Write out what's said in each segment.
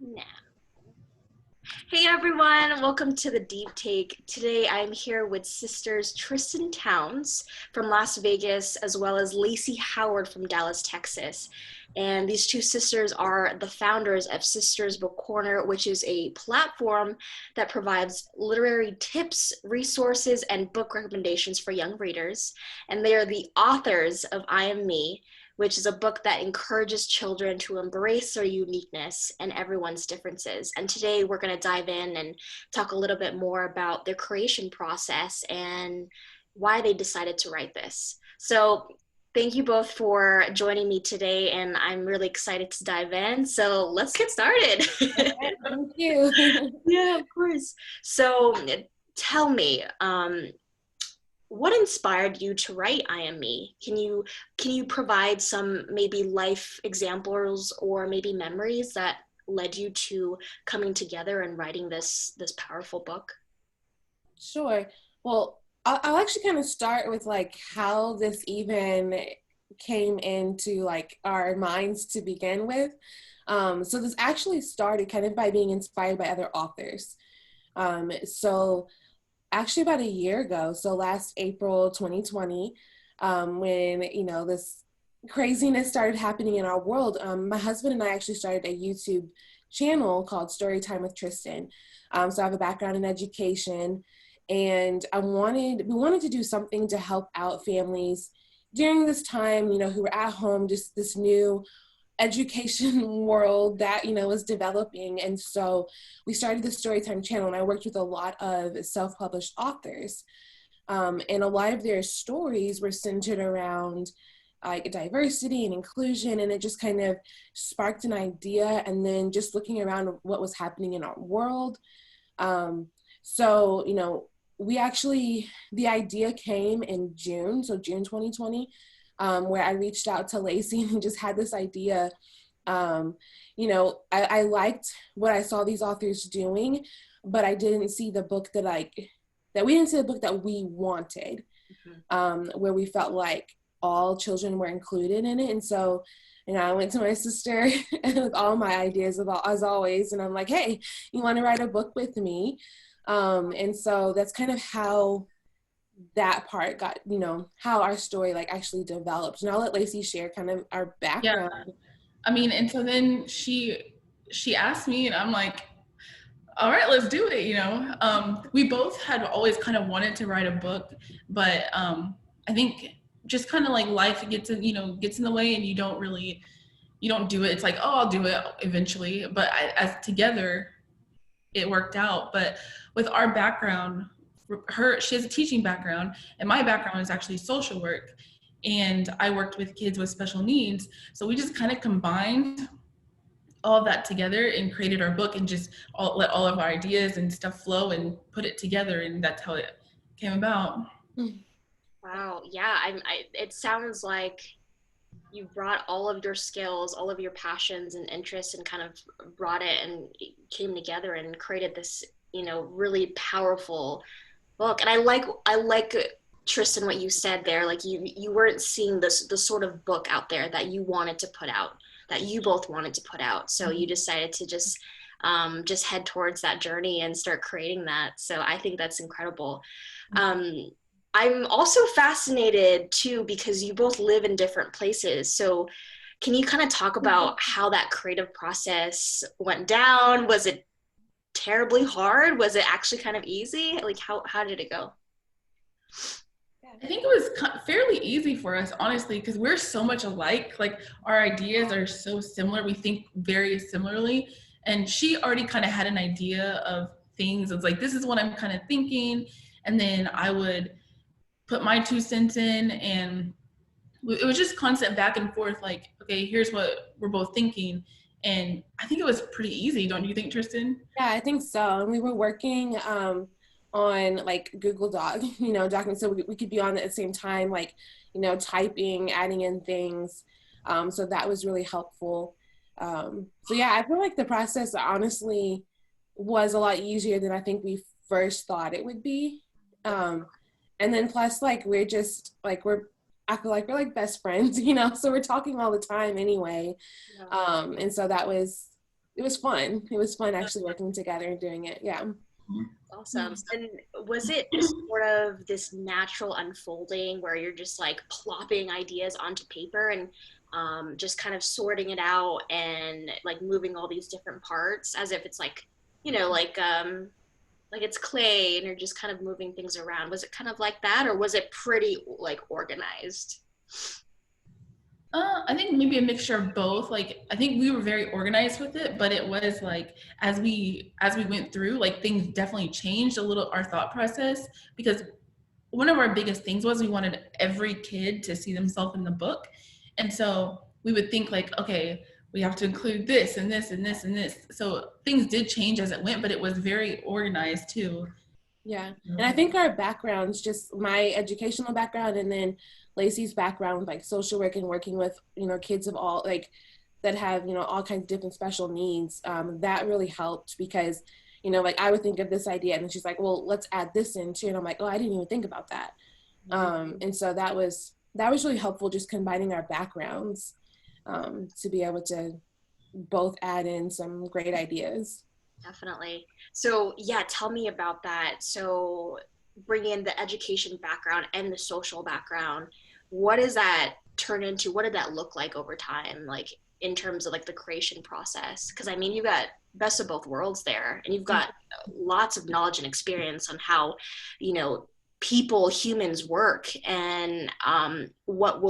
Now. Hey everyone, welcome to the Deep Take. Today I'm here with sisters Tristan Towns from Las Vegas as well as Lacey Howard from Dallas, Texas. And these two sisters are the founders of Sisters Book Corner, which is a platform that provides literary tips, resources, and book recommendations for young readers. And they are the authors of I Am Me, which is a book that encourages children to embrace their uniqueness and everyone's differences. And today we're going to dive in and talk a little bit more about their creation process and why they decided to write this. So thank you both for joining me today, and I'm really excited to dive in. So let's get started. Thank you. Yeah, of course. So tell me, what inspired you to write I Am Me? Can you provide some maybe life examples or maybe memories that led you to coming together and writing this powerful book? Sure. Well, I'll actually kind of start with like how this even came into like our minds to begin with. So this actually started kind of by being inspired by other authors. So actually about a year ago, so last April 2020, when this craziness started happening in our world, my husband and I actually started a YouTube channel called Storytime with Tristan. So I have a background in education, and we wanted to do something to help out families during this time, who were at home, just this new education world that was developing. And so we started the Storytime channel, and I worked with a lot of self-published authors, and a lot of their stories were centered around like diversity and inclusion, and it just kind of sparked an idea. And then just looking around what was happening in our world, so the idea came in June, so June 2020, where I reached out to Lacey and just had this idea. I liked what I saw these authors doing, but I didn't see the book that we didn't see the book that we wanted, where we felt like all children were included in it. And so, I went to my sister with all my ideas about, as always, and I'm like, hey, you want to write a book with me? And so that's kind of how that part got, how our story like actually developed. And I'll let Lacey share kind of our Yeah, background. I mean, and so then she asked me, and I'm like, all right, let's do it. We both had always kind of wanted to write a book, but I think just kind of like life gets in the way, and you don't do it. It's like, oh, I'll do it eventually. But as together, it worked out. But with our background, she has a teaching background, and my background is actually social work, and I worked with kids with special needs. So we just kind of combined all of that together and created our book, and just let all of our ideas and stuff flow and put it together, and that's how it came about. Wow, yeah, it sounds like you brought all of your skills, all of your passions and interests and kind of brought it and it came together and created this, really powerful book. And I like Tristan what you said there. Like you weren't seeing this the sort of book out there that you wanted to put out, that you both wanted to put out. So you decided to just head towards that journey and start creating that. So I think that's incredible. Um, I'm also fascinated too because you both live in different places. So can you kind of talk about how that creative process went down? Was it terribly hard? Was it actually kind of easy? Like how did it go? I think it was fairly easy for us, honestly, because we're so much alike. Like our ideas are so similar. We think very similarly. And she already kind of had an idea of things. It's like, this is what I'm kind of thinking. And then I would put my 2 cents in, and it was just constant back and forth. Like, okay, here's what we're both thinking. And I think it was pretty easy. Don't you think, Tristan? Yeah, I think so. And we were working on like Google Doc, documents, so we could be on at the same time, like, typing, adding in things. So that was really helpful. So yeah, I feel like the process honestly was a lot easier than I think we first thought it would be. And then plus like I feel like we're like best friends, so we're talking all the time anyway. Yeah. And so that was it was fun. It was fun actually working together and doing it. Yeah. Awesome. And was it just sort of this natural unfolding where you're just like plopping ideas onto paper and just kind of sorting it out and like moving all these different parts as if it's like, like it's clay and you're just kind of moving things around? Was it kind of like that, or was it pretty like organized? I think maybe a mixture of both. Like, I think we were very organized with it, but it was like as we went through, like things definitely changed a little, our thought process, because one of our biggest things was we wanted every kid to see themselves in the book. And so we would think like, okay, we have to include this and this and this and this. So things did change as it went, but it was very organized too. Yeah. And I think our backgrounds, just my educational background and then Lacey's background with like social work and working with, kids of all like that have, all kinds of different special needs, that really helped because, like I would think of this idea and then she's like, well, let's add this in too. And I'm like, oh, I didn't even think about that. And so that was really helpful, just combining our backgrounds to be able to both add in some great ideas. Definitely. So yeah, tell me about that. So bring in the education background and the social background. What does that turn into? What did that look like over time? Like in terms of like the creation process? Because I mean, you've got best of both worlds there, and you've got lots of knowledge and experience on how, humans work, and what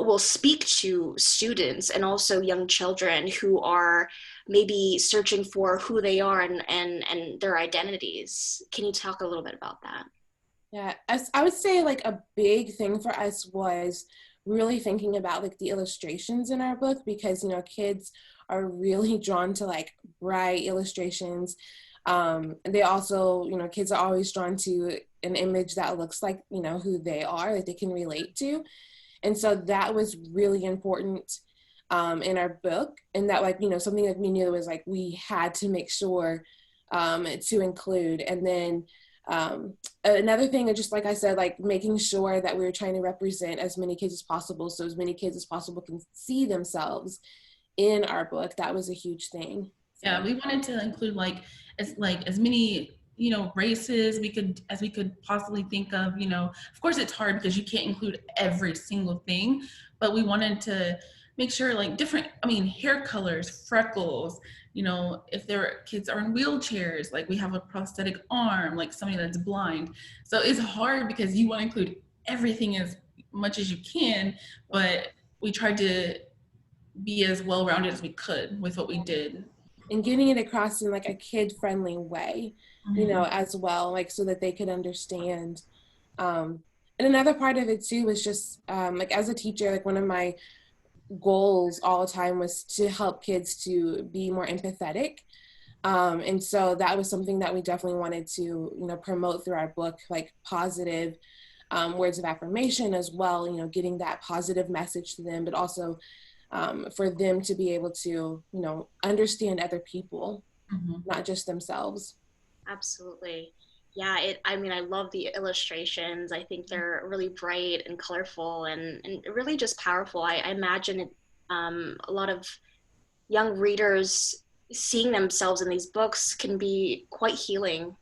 will speak to students and also young children who are maybe searching for who they are and their identities. Can you talk a little bit about that? Yeah, as I would say like a big thing for us was really thinking about like the illustrations in our book because, kids are really drawn to like bright illustrations. And they also, kids are always drawn to an image that looks like, who they are, that they can relate to. And so that was really important in our book. And that like, something that we knew was like, we had to make sure to include. And then another thing, just like I said, like making sure that we were trying to represent as many kids as possible. So as many kids as possible can see themselves in our book. That was a huge thing. Yeah, we wanted to include as many races we could possibly think of. Of course it's hard because you can't include every single thing, but we wanted to make sure like different, hair colors, freckles, if their kids are in wheelchairs, like we have a prosthetic arm, like somebody that's blind. So it's hard because you want to include everything as much as you can, but we tried to be as well-rounded as we could with what we did. And getting it across in like a kid-friendly way, as well, like so that they could understand. And another part of it too was just like as a teacher, like one of my goals all the time was to help kids to be more empathetic. And so that was something that we definitely wanted to, promote through our book, like positive words of affirmation as well, getting that positive message to them, but also for them to be able to, understand other people, not just themselves. Absolutely. Yeah, I love the illustrations. I think they're really bright and colorful and really just powerful. I imagine a lot of young readers seeing themselves in these books can be quite healing.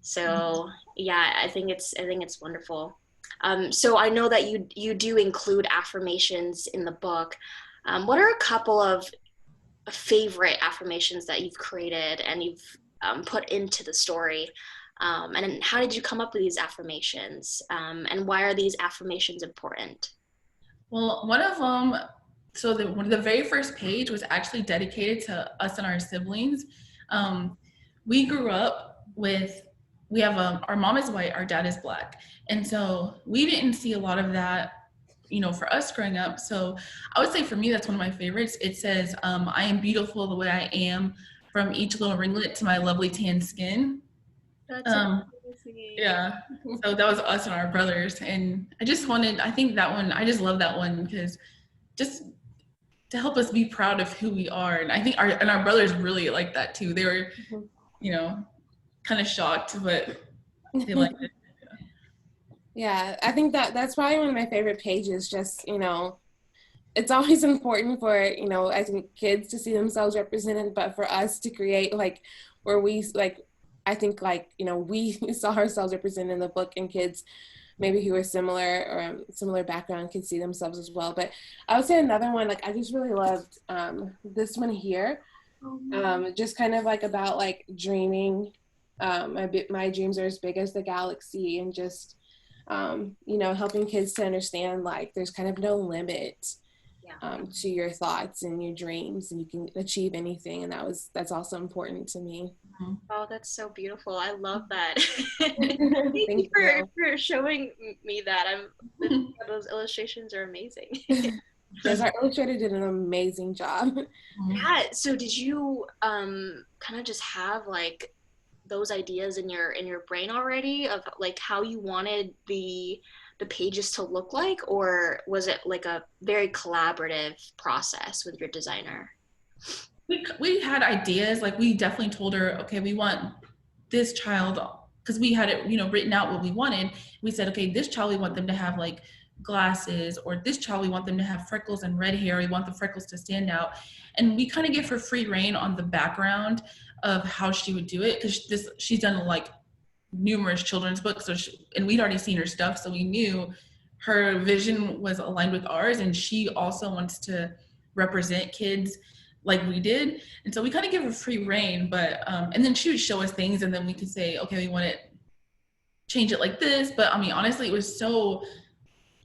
So yeah, I think it's wonderful. So I know that you do include affirmations in the book. What are a couple of favorite affirmations that you've created and you've put into the story? And how did you come up with these affirmations? And why are these affirmations important? Well, one of them, so the very first page was actually dedicated to us and our siblings. We grew up we have our mom is white, our dad is black. And so we didn't see a lot of that, for us growing up. So I would say for me, that's one of my favorites. It says, I am beautiful the way I am, from each little ringlet to my lovely tan skin. That's amazing. Yeah, so that was us and our brothers. And I think that one, I just love that one because just to help us be proud of who we are. And I think our brothers really like that too. They were, kind of shocked, but they liked it. Yeah, I think that's probably one of my favorite pages, just, it's always important for, I think kids to see themselves represented, but for us to create like where we like, I think like, we saw ourselves represented in the book, and kids maybe who are similar or similar background can see themselves as well. But I would say another one, like I just really loved this one here. Just kind of like about like dreaming. My dreams are as big as the galaxy, and just helping kids to understand like there's kind of no limit to your thoughts and your dreams, and you can achieve anything. And that's also important to me. Oh, that's so beautiful. I love that. Thank you for showing me that. Those illustrations are amazing. Yes, our illustrator did an amazing job. Yeah. So did you kind of just have like those ideas in your brain already of like how you wanted the pages to look like, or was it like a very collaborative process with your designer? We had ideas. Like we definitely told her, okay, we want this child, because we had it, written out what we wanted. We said, okay, this child we want them to have like glasses, or this child we want them to have freckles and red hair. We want the freckles to stand out, and we kind of gave her free reign on the background of how she would do it, because she's done like numerous children's books, and we'd already seen her stuff, so we knew her vision was aligned with ours, and she also wants to represent kids like we did. And so we kind of give her free reign, but and then she would show us things, and then we could say, okay, we want it, change it like this. But I mean, honestly, it was so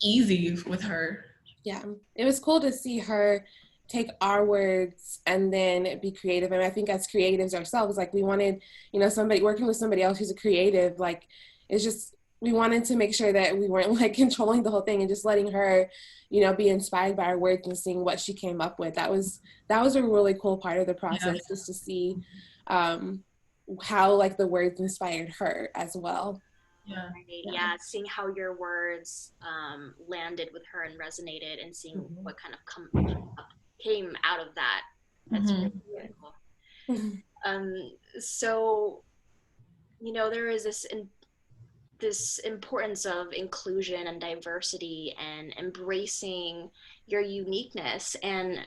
easy with her. Yeah, it was cool to see her take our words and then be creative. And I think as creatives ourselves, like we wanted, somebody working with somebody else who's a creative, like it's just, we wanted to make sure that we weren't like controlling the whole thing, and just letting her, be inspired by our words and seeing what she came up with. That was a really cool part of the process, just to see how like the words inspired her as well. Yeah, seeing how your words landed with her and resonated, and seeing what kind of came out of that. That's really beautiful. So, there is this importance of inclusion and diversity and embracing your uniqueness, and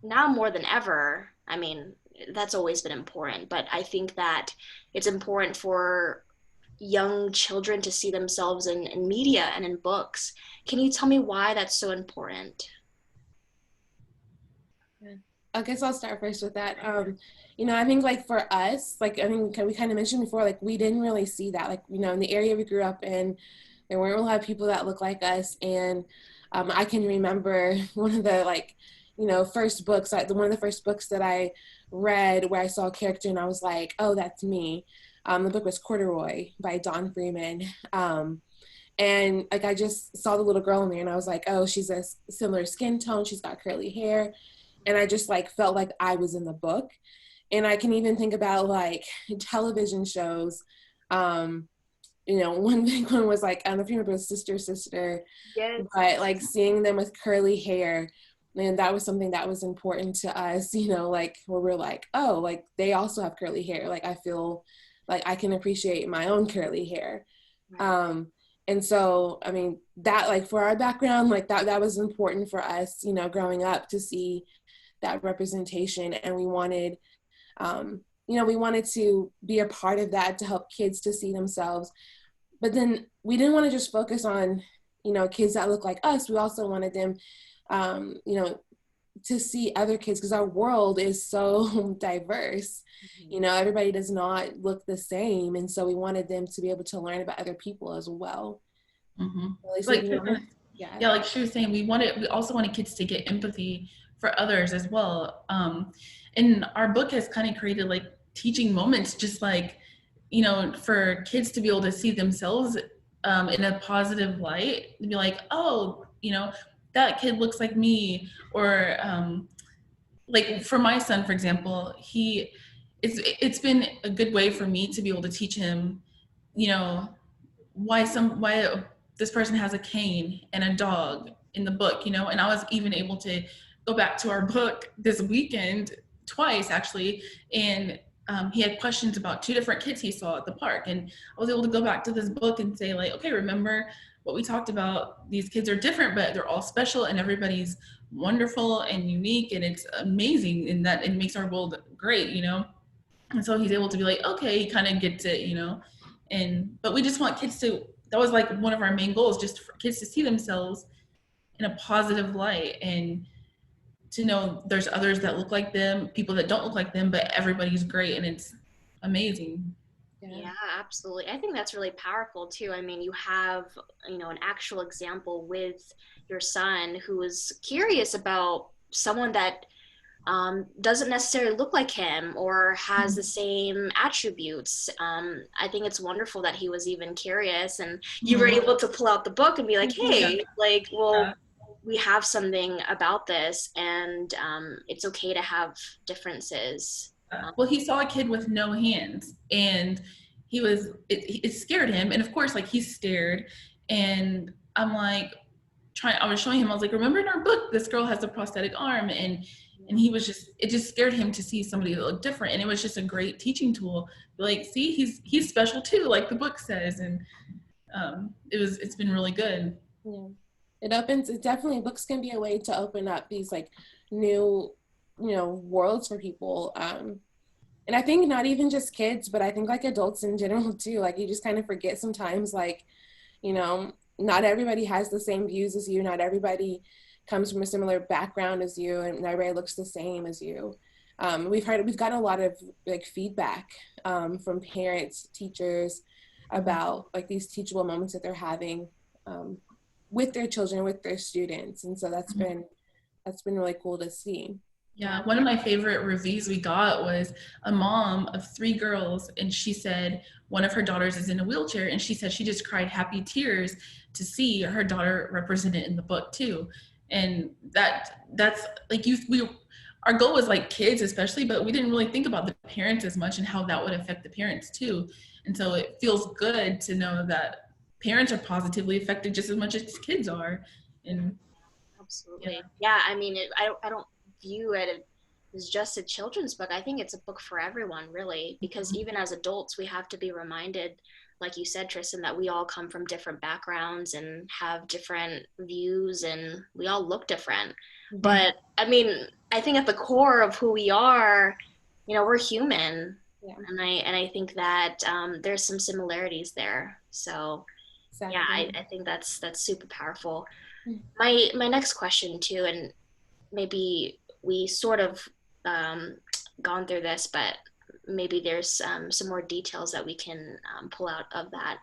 now more than ever, I mean, that's always been important, but I think that it's important for young children to see themselves in media and in books. Can you tell me why that's so important? I guess I'll start first with that. I think like for us, like I mean, we kind of mentioned before, like we didn't really see that. Like, in the area we grew up in, there weren't a lot of people that looked like us. And I can remember one of the first books, one of the first books that I read where I saw a character and I was like, oh, that's me. The book was Corduroy by Dawn Freeman. And like I just saw the little girl in there and I was like, oh, she's a similar skin tone. She's got curly hair. And I just like felt like I was in the book. And I can even think about like television shows. One big one was like, I don't know if you remember Sister, yes. But like seeing them with curly hair, and that was something that was important to us, like where we're like, oh, like they also have curly hair. Like I feel like I can appreciate my own curly hair. Right. And so, I mean, that like for our background, like that was important for us, growing up to see that representation. And we wanted, we wanted to be a part of that to help kids to see themselves. But then we didn't want to just focus on, kids that look like us. We also wanted them, to see other kids, because our world is so diverse. Everybody does not look the same. And so we wanted them to be able to learn about other people as well. Like she was saying, we also wanted kids to get empathy for others as well. And our book has kind of created like teaching moments, just like, for kids to be able to see themselves in a positive light, to be like, oh, that kid looks like me. Or like for my son, for example, it's been a good way for me to be able to teach him, why this person has a cane and a dog in the book, and I was even able to go back to our book this weekend twice actually, and he had questions about two different kids he saw at the park, and I was able to go back to this book and say like, okay, remember what we talked about, these kids are different, but they're all special and everybody's wonderful and unique, and it's amazing, and that it makes our world great, you know. And so he's able to be like, okay, he kind of gets it, you know. And but we just want kids to, that was like one of our main goals, just for kids to see themselves in a positive light, and to know there's others that look like them, people that don't look like them, but everybody's great and it's amazing. Yeah, absolutely. I think that's really powerful too. I mean, you have, an actual example with your son who was curious about someone that doesn't necessarily look like him or has the same attributes. I think it's wonderful that he was even curious and you were able to pull out the book and be like, hey, like, well, we have something about this, and it's okay to have differences. Well, he saw a kid with no hands, and it scared him, and of course, like, he's scared, and I'm like, I was showing him, I was like, remember in our book this girl has a prosthetic arm, and he was just, it just scared him to see somebody that looked different, and it was just a great teaching tool. Like, see, he's special too, like the book says, and it's been really good. Yeah, it definitely, books can be a way to open up these like new, worlds for people. And I think not even just kids, but I think like adults in general too. Like, you just kind of forget sometimes, like, not everybody has the same views as you. Not everybody comes from a similar background as you, and not everybody looks the same as you. We've gotten a lot of like feedback from parents, teachers, about like these teachable moments that they're having with their children, with their students, and so that's been really cool to see. Yeah, one of my favorite reviews we got was a mom of 3 girls, and she said one of her daughters is in a wheelchair, and she said she just cried happy tears to see her daughter represented in the book too. And that's like, our goal was like kids especially, but we didn't really think about the parents as much and how that would affect the parents too. And so it feels good to know that parents are positively affected just as much as kids are. And absolutely, yeah. I mean, I don't view it as just a children's book. I think it's a book for everyone, really, because even as adults, we have to be reminded, like you said, Tristan, that we all come from different backgrounds and have different views, and we all look different. But I mean, I think at the core of who we are, we're human. Yeah. And I think that there's some similarities there. So exactly. Yeah, I think that's super powerful. My next question too, and maybe we sort of gone through this, but maybe there's some more details that we can pull out of that.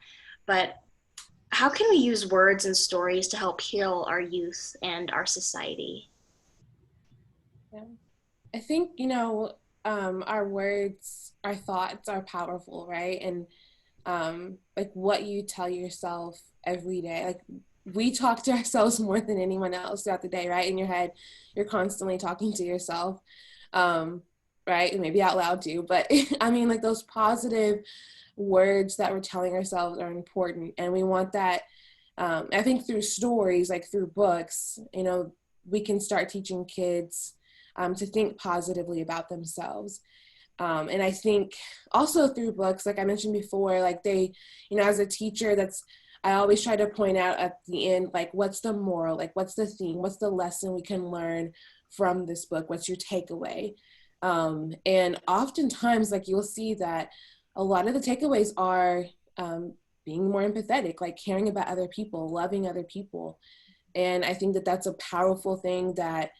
But how can we use words and stories to help heal our youth and our society? Yeah. I think, our words, our thoughts are powerful, right? And like what you tell yourself every day, like we talk to ourselves more than anyone else throughout the day, right? In your head, you're constantly talking to yourself, right? And maybe out loud too. But I mean, like those positive words that we're telling ourselves are important. And we want that, I think through stories, like through books, we can start teaching kids to think positively about themselves. And I think also through books, like I mentioned before, like they, as a teacher, I always try to point out at the end, like, what's the moral? Like, what's the theme? What's the lesson we can learn from this book? What's your takeaway? And oftentimes, like, you'll see that a lot of the takeaways are being more empathetic, like caring about other people, loving other people. And I think that that's a powerful thing that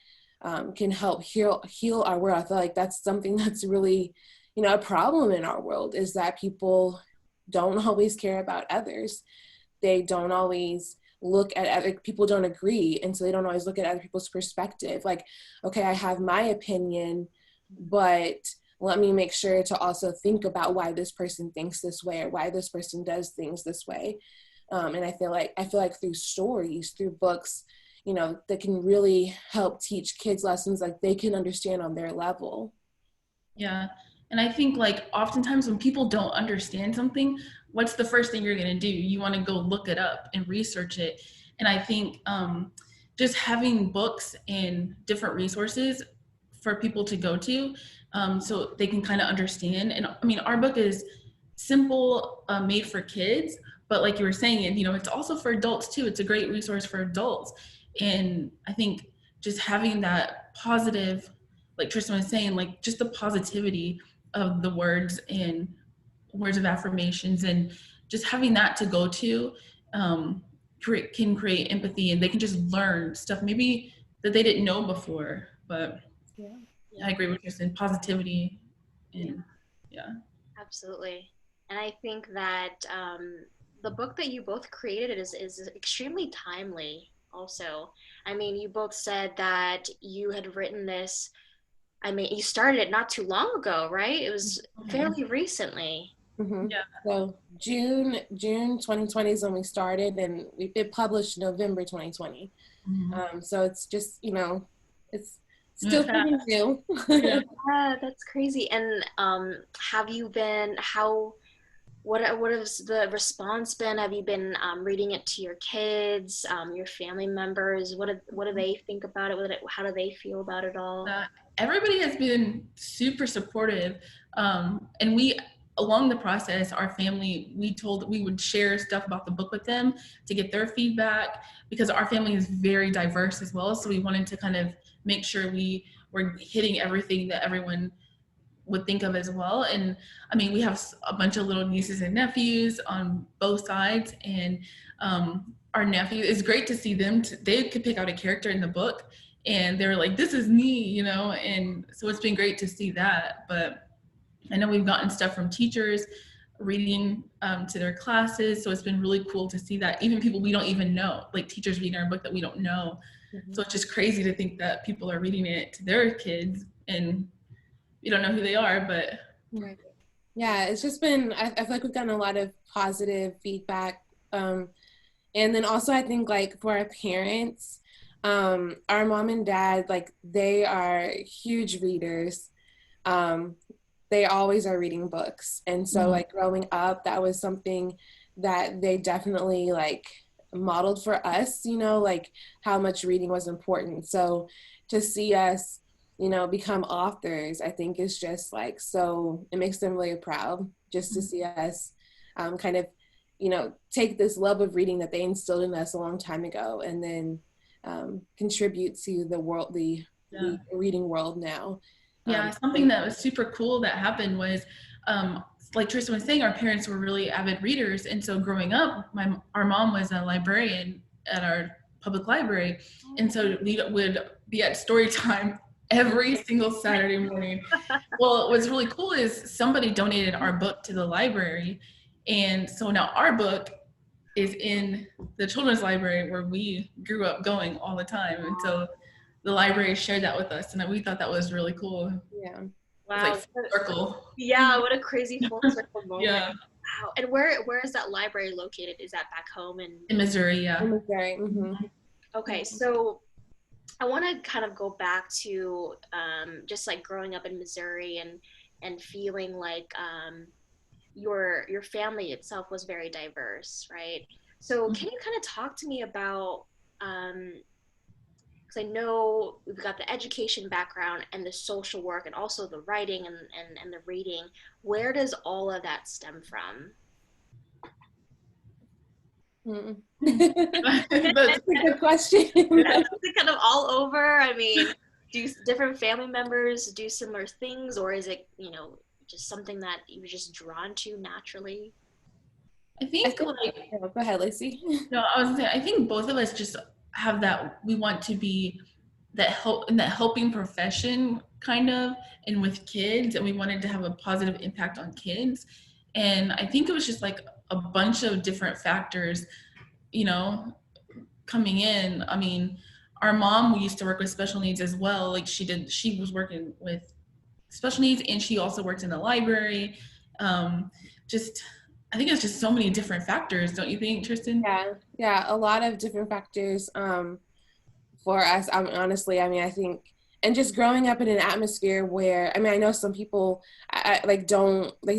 can help heal our world. I feel like that's something that's really, a problem in our world, is that people don't always care about others. They don't always look at other people, don't agree, and so they don't always look at other people's perspective. Like, okay, I have my opinion, but let me make sure to also think about why this person thinks this way, or why this person does things this way. And I feel like through stories, through books, that can really help teach kids lessons like they can understand on their level. Yeah. And I think like oftentimes when people don't understand something, what's the first thing you're going to do? You want to go look it up and research it. And I think just having books and different resources for people to go to so they can kind of understand. And I mean, our book is simple, made for kids, but like you were saying, and it's also for adults too. It's a great resource for adults. And I think just having that positive, like Tristan was saying, like just the positivity of the words and words of affirmations, and just having that to go to, can create empathy, and they can just learn stuff maybe that they didn't know before. But I agree with Tristan, positivity. And Absolutely. And I think that the book that you both created is extremely timely also. I mean, you both said that you had written this, I mean, you started it not too long ago, right? It was fairly recently. Yeah. So June 2020 is when we started, and it published November 2020. So it's just, it's still pretty new. Yeah, that's crazy. And have you been, what has the response been? Have you been reading it to your kids, your family members? What do they think about it? How do they feel about it all? Everybody has been super supportive. And we, along the process, our family, we would share stuff about the book with them to get their feedback, because our family is very diverse as well. So we wanted to kind of make sure we were hitting everything that everyone would think of as well. And I mean, we have a bunch of little nieces and nephews on both sides, and our nephew, it's great to see them. They could pick out a character in the book, and they were like, "This is me," and so it's been great to see that. But I know we've gotten stuff from teachers reading to their classes, so it's been really cool to see that. Even people we don't even know, like teachers reading our book that we don't know. So it's just crazy to think that people are reading it to their kids, and you don't know who they are, but yeah, it's just been, I feel like we've gotten a lot of positive feedback. And then also I think like for our parents, our mom and dad, like they are huge readers. They always are reading books. And so like growing up, that was something that they definitely like modeled for us, like how much reading was important. So to see us, become authors, I think is just like, so it makes them really proud just to see us kind of, take this love of reading that they instilled in us a long time ago, and then contribute to the world, the reading world now. Something that was super cool that happened was, like Tristan was saying, our parents were really avid readers. And so growing up, our mom was a librarian at our public library. And so we would be at story time every single Saturday morning. Well, what's really cool is somebody donated our book to the library. And so now our book is in the children's library where we grew up going all the time. And so the library shared that with us, and we thought that was really cool. Yeah. Wow. It's like full circle. Yeah, what a crazy full circle moment. Yeah. Wow. And where is that library located? Is that back home in Missouri? Yeah. In Missouri. Mm-hmm. Okay, so I want to kind of go back to just like growing up in Missouri and feeling like your family itself was very diverse, right? So can you kind of talk to me about because I know we've got the education background and the social work and also the writing and the reading. Where does all of that stem from? That's a good question. Kind of all over. I mean, do different family members do similar things, or is it, just something that you were just drawn to naturally? I think go ahead, Lacey. No, I was gonna say, I think both of us just have that, we want to be that help in that helping profession kind of, and with kids, and we wanted to have a positive impact on kids. And I think it was just like a bunch of different factors, coming in. I mean, our mom, we used to work with special needs as well. Like she was working with special needs, and she also worked in the library. I think it's just so many different factors, don't you think, Tristan? Yeah, a lot of different factors for us. Honestly, I think, and just growing up in an atmosphere where, I know some people they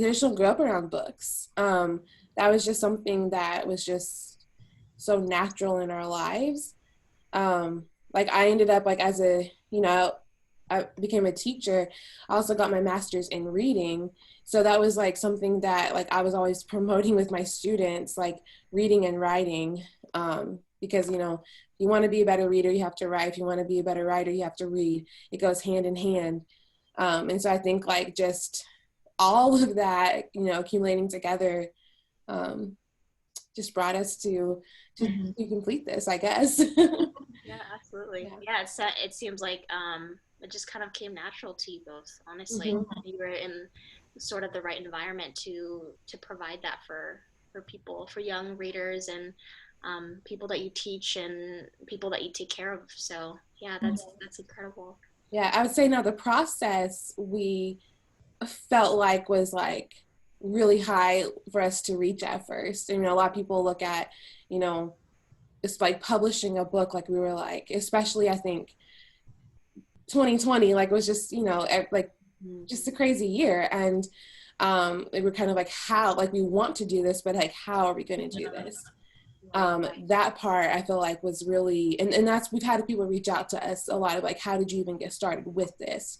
just don't grow up around books. That was just something that was just so natural in our lives. I ended up as a, I became a teacher, I also got my master's in reading. So that was like something that like I was always promoting with my students, like reading and writing. Because, you know, if you want to be a better reader, you have to write. If you want to be a better writer, you have to read. It goes hand in hand. And so I think like just all of that, you know, accumulating together, just brought us to complete this, I guess. Yeah, absolutely. Yeah. Yeah, it seems like it just kind of came natural to you both, honestly. Mm-hmm. You were in sort of the right environment to provide that for people, for young readers and people that you teach and people that you take care of. So yeah, that's incredible. Yeah, I would say now the process we felt like was like really high for us to reach at first. And, you know, a lot of people look at, you know, it's like publishing a book, like we were like, especially I think 2020, like was just, you know, like just a crazy year. And we were kind of like, how, like we want to do this, but like, how are we going to do this? That part I feel like was really, and that's, we've had people reach out to us a lot of like, how did you even get started with this?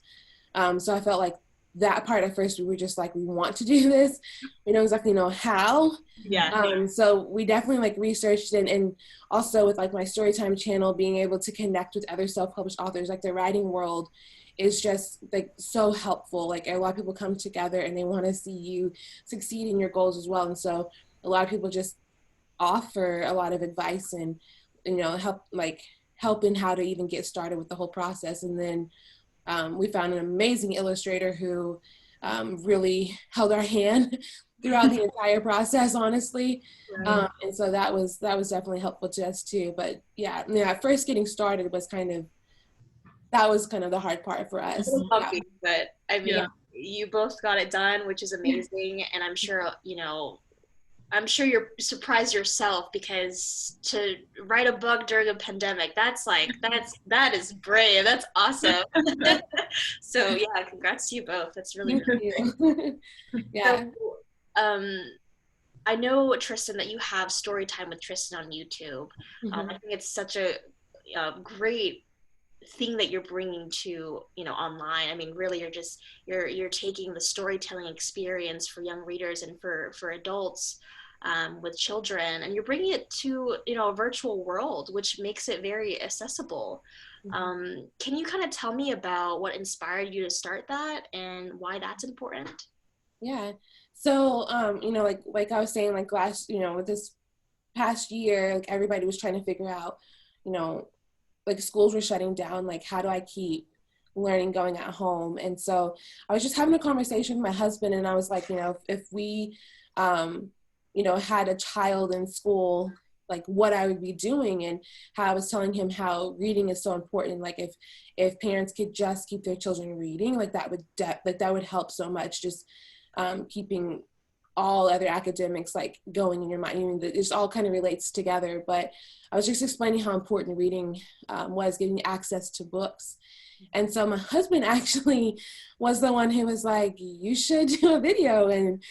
So I felt like that part at first we were just like, we want to do this. We don't exactly know how. Yeah. So we definitely like researched and also with like my Storytime channel, being able to connect with other self-published authors, like the writing world is just like so helpful. Like a lot of people come together and they want to see you succeed in your goals as well. And so a lot of people just offer a lot of advice and, you know, help in how to even get started with the whole process. And then we found an amazing illustrator who really held our hand throughout the entire process, honestly. Right. And so that was definitely helpful to us too. But yeah, first getting started was that was kind of the hard part for us. Yeah. Lucky, but I mean, Yeah. you both got it done, which is amazing, and I'm sure I'm sure you're surprised yourself because to write a book during a pandemic, that is brave. That's awesome. So yeah, congrats to you both. That's really Thank cool. you. Yeah. So um, I know Tristan that you have story time with Tristan on YouTube. I think it's such a great thing that you're bringing to online. I mean, really, you're taking the storytelling experience for young readers and for adults with children, and you're bringing it to a virtual world, which makes it very accessible. Can you kind of tell me about what inspired you to start that and why that's important? Yeah. So, like I was saying, like last, with this past year, like everybody was trying to figure out, you know, like schools were shutting down, like how do I keep learning going at home? And so I was just having a conversation with my husband and I was like, if we, had a child in school, like what I would be doing, and how I was telling him how reading is so important. Like if parents could just keep their children reading, like that would help so much, just keeping all other academics like going in your mind. I mean, this all kind of relates together, but I was just explaining how important reading was, getting access to books. And so my husband actually was the one who was like, you should do a video and,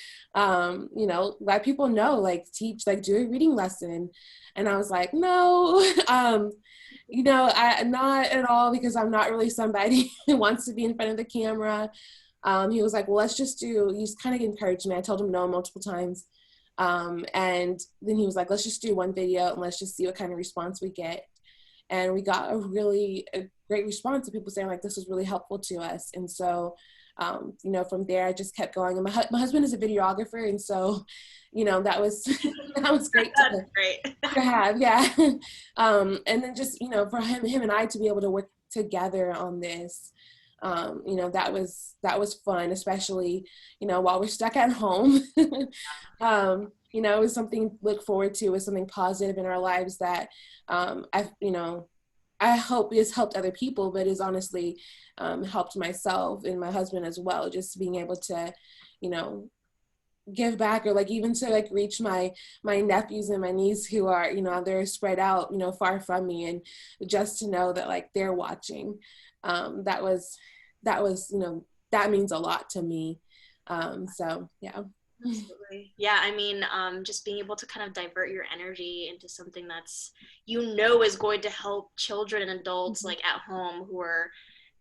let people know, like teach, like do a reading lesson. And I was like, no, I not at all, because I'm not really somebody who wants to be in front of the camera. He was like, well, let's just he's kind of encouraged me. I told him no multiple times. And then he was like, let's just do one video and let's just see what kind of response we get. And we got a great response of people saying like, this was really helpful to us. And so, from there, I just kept going. And my husband is a videographer. And so, that was, that was great to have. Yeah. And then just, for him and I to be able to work together on this, that was fun, especially, while we're stuck at home. It was something to look forward to. It was something positive in our lives that I hope has helped other people, but has honestly helped myself and my husband as well. Just being able to, give back, or like even to like reach my nephews and my niece who are, they're spread out, far from me, and just to know that like they're watching. That was, that means a lot to me. So yeah. Absolutely. Yeah, I mean, just being able to kind of divert your energy into something that's, is going to help children and adults like at home who are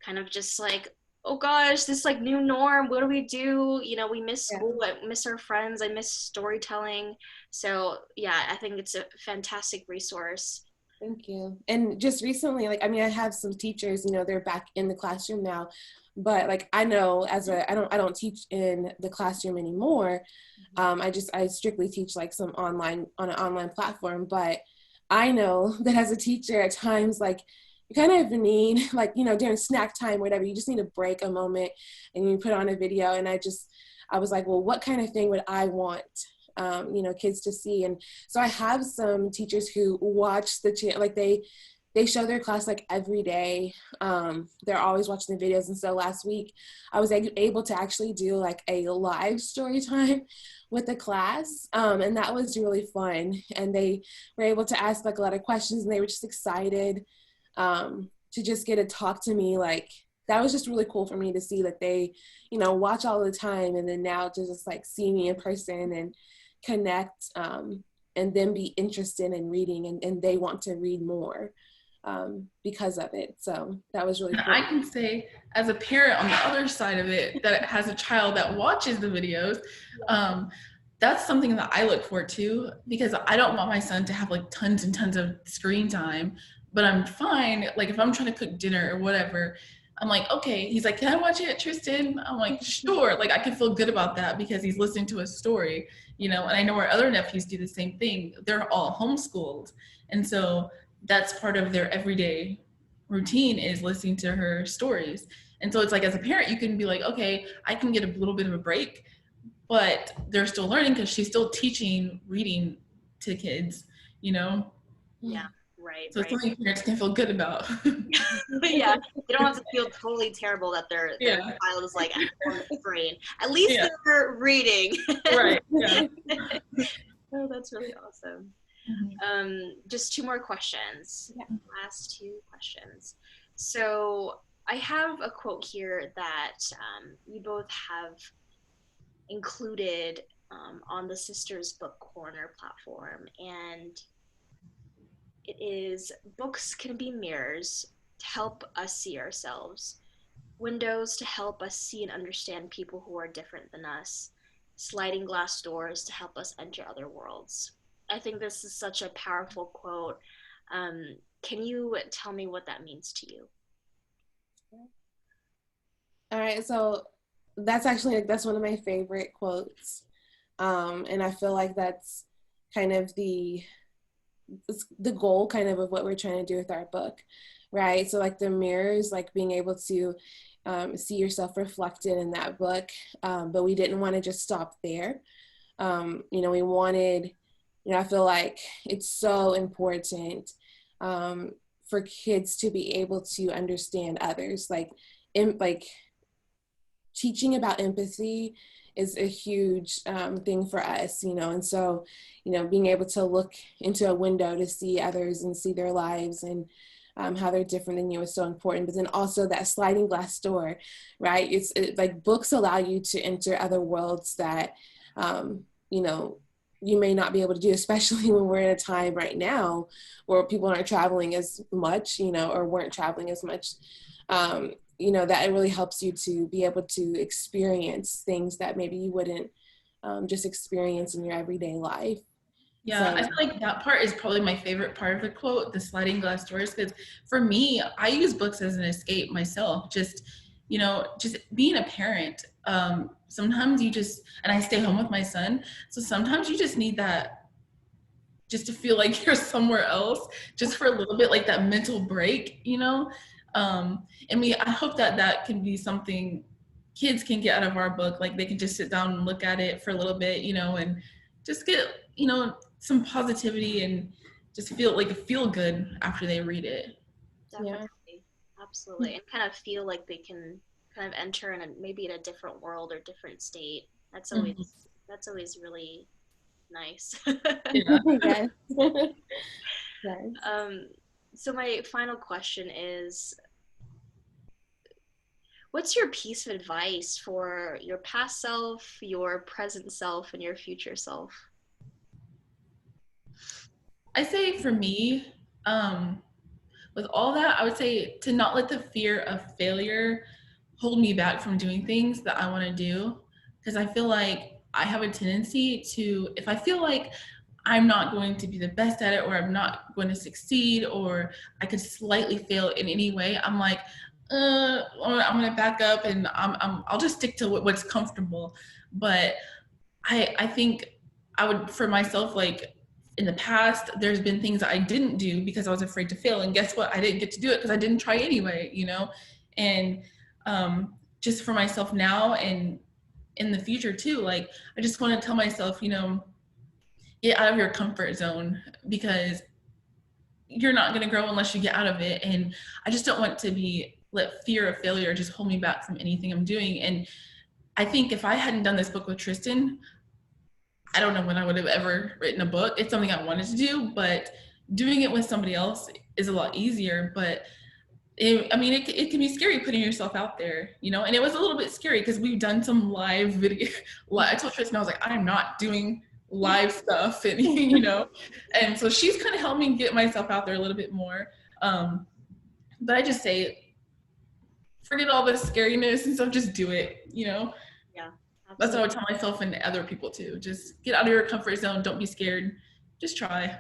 kind of just like, oh gosh, this like new norm, what do we do? We miss Yeah. school, I miss our friends, I miss storytelling. So yeah, I think it's a fantastic resource. Thank you. And just recently, like, I mean, I have some teachers, they're back in the classroom now, but like, I know I don't teach in the classroom anymore. I strictly teach like on an online platform, but I know that as a teacher at times, like, you kind of need, like, during snack time, whatever, you just need to break a moment and you put on a video. And I was like, well, what kind of thing would I want kids to see? And so I have some teachers who watch the channel, like they show their class like every day. They're always watching the videos. And so last week I was able to actually do like a live story time with the class. And that was really fun. And they were able to ask like a lot of questions, and they were just excited to just get to talk to me. Like, that was just really cool for me to see that they, watch all the time, and then now to just like see me in person and connect, and then be interested in reading, and they want to read more because of it. So that was really cool. I can say, as a parent on the other side of it, that has a child that watches the videos, that's something that I look for too, because I don't want my son to have like tons and tons of screen time, but I'm fine. Like if I'm trying to cook dinner or whatever, I'm like, okay, he's like, can I watch it, Tristan? I'm like, sure. Like I can feel good about that because he's listening to a story, and I know our other nephews do the same thing. They're all homeschooled. And so that's part of their everyday routine, is listening to her stories. And so it's like, as a parent, you can be like, okay, I can get a little bit of a break, but they're still learning because she's still teaching reading to kids. Yeah, right, So it's right. something parents can feel good about. Yeah, they don't have to feel totally terrible that their child is like on the screen. At least they're reading. Right. Yeah. Oh, that's really awesome. Just two more questions. Yeah. Last two questions. So I have a quote here that you both have included on the Sisters Book Corner platform, and it is, books can be mirrors to help us see ourselves, windows to help us see and understand people who are different than us, sliding glass doors to help us enter other worlds. I think this is such a powerful quote. Can you tell me what that means to you? All right, so that's actually like, that's one of my favorite quotes, and I feel like that's kind of the goal kind of what we're trying to do with our book, right? So like the mirrors, like being able to see yourself reflected in that book, but we didn't want to just stop there. We wanted, I feel like it's so important for kids to be able to understand others, like teaching about empathy is a huge thing for us, and so, being able to look into a window to see others and see their lives and how they're different than you is so important. But then also that sliding glass door, right? It's like books allow you to enter other worlds that, you may not be able to do, especially when we're in a time right now where people aren't traveling as much, or weren't traveling as much. That it really helps you to be able to experience things that maybe you wouldn't just experience in your everyday life. Yeah, So, I feel like that part is probably my favorite part of the quote, the sliding glass doors, because for me, I use books as an escape myself. Just being a parent. Sometimes you just, and I stay home with my son, so sometimes you just need that, just to feel like you're somewhere else, just for a little bit, like that mental break. I hope that can be something kids can get out of our book. Like they can just sit down and look at it for a little bit, and just get, some positivity and just feel good after they read it. Definitely. Yeah. Absolutely. And kind of feel like they can kind of enter maybe in a different world or different state. That's always really nice. Yeah. yes. Yes. So my final question is, what's your piece of advice for your past self, your present self, and your future self? I say for me, with all that, I would say to not let the fear of failure hold me back from doing things that I want to do. Because I feel like I have a tendency to, if I feel like I'm not going to be the best at it, or I'm not going to succeed, or I could slightly fail in any way, I'm like, I'm going to back up and I'll just stick to what's comfortable. But I think I would, for myself, like in the past, there's been things that I didn't do because I was afraid to fail. And guess what? I didn't get to do it because I didn't try anyway, you know? And just for myself now and in the future too, like I just want to tell myself, you know, get out of your comfort zone, because you're not going to grow unless you get out of it. And I just don't want to be let fear of failure just hold me back from anything I'm doing. And I think if I hadn't done this book with Tristan, I don't know when I would have ever written a book. It's something I wanted to do, but doing it with somebody else is a lot easier. But it can be scary putting yourself out there, you know. And it was a little bit scary because we've done some live video. I told Tristan, I was like, I'm not doing live stuff, and you know. And so she's kind of helped me get myself out there a little bit more. But I just say, forget all the scariness and stuff. Just do it, you know. Yeah. Absolutely. That's what I would tell myself and other people too. Just get out of your comfort zone. Don't be scared. Just try.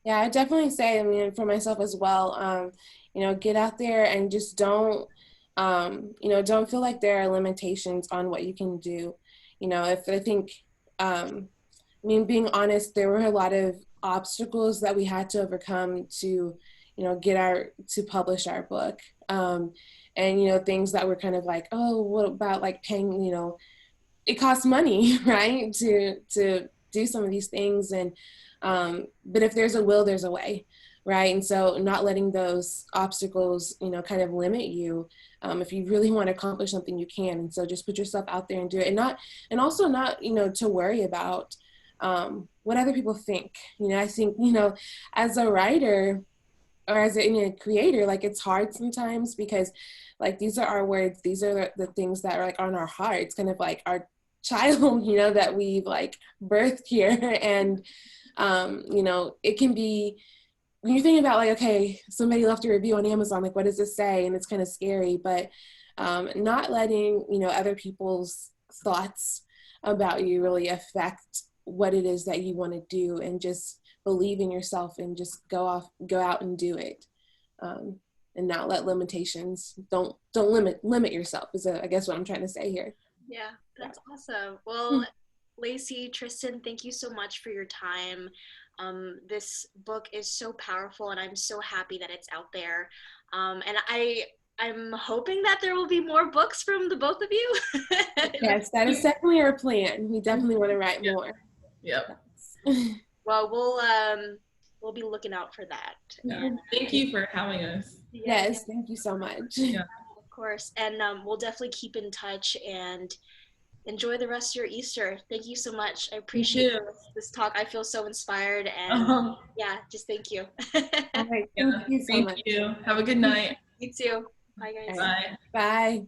Yeah, I definitely say, I mean, for myself as well, you know, get out there and just don't, you know, don't feel like there are limitations on what you can do. You know, if I think, I mean, being honest, there were a lot of obstacles that we had to overcome to, you know, to publish our book. And, you know, things that were kind of like, oh, what about like paying, you know, it costs money, right, to do some of these things. And but if there's a will, there's a way, right? And so not letting those obstacles, you know, kind of limit you. If you really want to accomplish something, you can. And so just put yourself out there and do it, and also not, you know, to worry about what other people think. You know, I think, you know, as a writer or as a creator, like it's hard sometimes because like these are our words, these are the things that are like on our hearts, kind of like our child, you know, that we've like birthed here. And you know, it can be, when you're thinking about like, okay, somebody left a review on Amazon, like what does this say? And it's kind of scary, but not letting, you know, other people's thoughts about you really affect what it is that you want to do, and just believe in yourself and just go out and do it. And not let limitations, don't limit yourself is I guess what I'm trying to say here. Yeah, that's awesome. Well, Lacey, Tristan, thank you so much for your time. This book is so powerful, and I'm so happy that it's out there. And I'm hoping that there will be more books from the both of you. Yes, that is definitely our plan. We definitely want to write more. Yep. Well, we'll be looking out for that. Yeah. Thank you for having us. Yes, thank you so much. Yeah. Of course. And we'll definitely keep in touch, and enjoy the rest of your Easter. Thank you so much. I appreciate this talk. I feel so inspired, and yeah, just thank you. All right, thank you so much. Thank you. Have a good night. You too. Bye, guys. Bye. Bye.